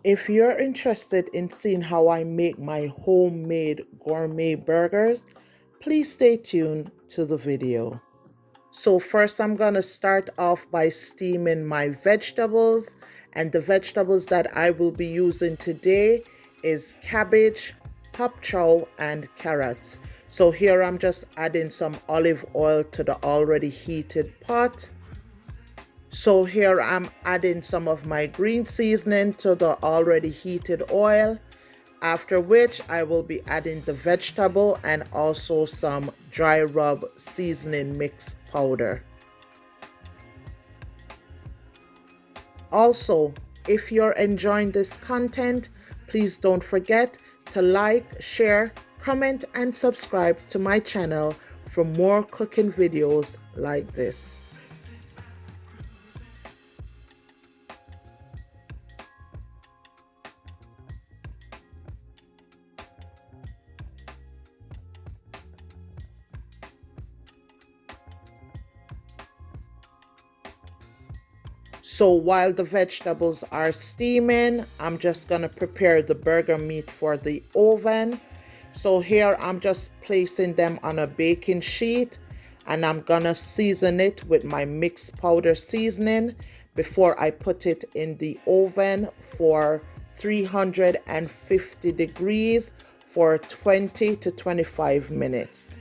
If you're interested in seeing how I make my homemade gourmet burgers, please stay tuned to the video. So first I'm going to start off by steaming my vegetables, and the vegetables that I will be using today is cabbage, pop chow, and carrots. So here I'm just adding some olive oil to the already heated pot. So here I'm adding some of my green seasoning to the already heated oil, after which I will be adding the vegetable and also some dry rub seasoning mix powder. Also, if you're enjoying this content, please don't forget to like, share, comment, and subscribe to my channel for more cooking videos like this. So while the vegetables are steaming, I'm just going to prepare the burger meat for the oven. So here I'm just placing them on a baking sheet, and I'm going to season it with my mixed powder seasoning before I put it in the oven for 350 degrees for 20 to 25 minutes.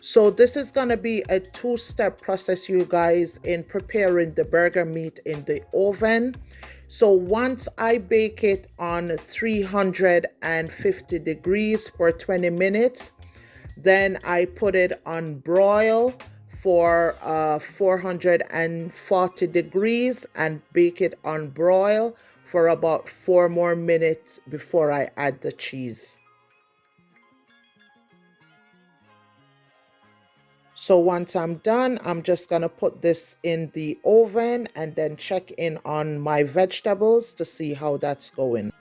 So this is going to be a two-step process, you guys, in preparing the burger meat in the oven. So once I bake it on 350 degrees for 20 minutes, then I put it on broil for 440 degrees and bake it on broil for about 4 more minutes before I add the cheese. So once I'm done, I'm just going to put this in the oven and then check in on my vegetables to see how that's going.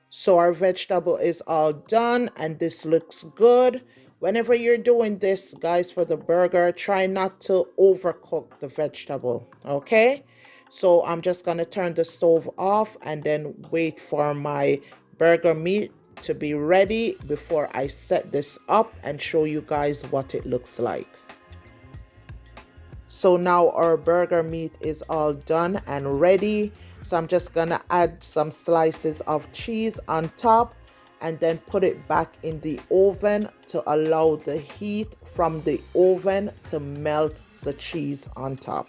So our vegetable is all done and this looks good. Whenever you're doing this, guys, for the burger, try not to overcook the vegetable, okay? So I'm just going to turn the stove off and then wait for my burger meat to be ready before I set this up and show you guys what it looks like. So now our burger meat is all done and ready. So I'm just gonna add some slices of cheese on top and then put it back in the oven to allow the heat from the oven to melt the cheese on top.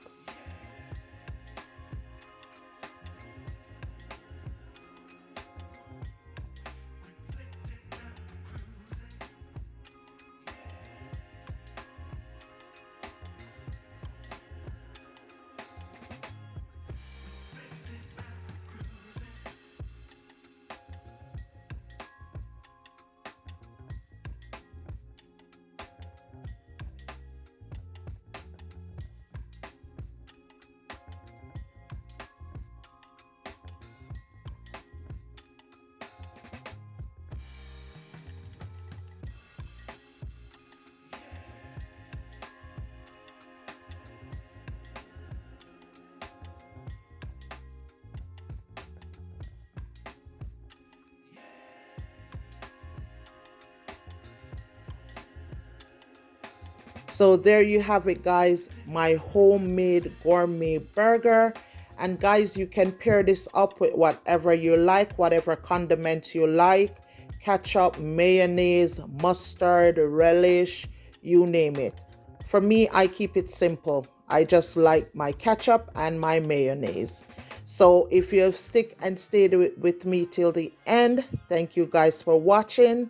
So there you have it, guys, my homemade gourmet burger. And guys, you can pair this up with whatever you like, whatever condiments you like, ketchup, mayonnaise, mustard, relish, you name it. For me, I keep it simple. I just like my ketchup and my mayonnaise. So if you have stick and stayed with me till the end, thank you guys for watching.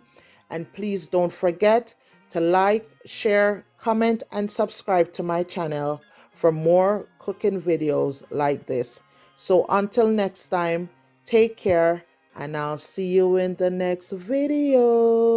And please don't forget to like, share, comment, and subscribe to my channel for more cooking videos like this. So until next time, take care, and I'll see you in the next video.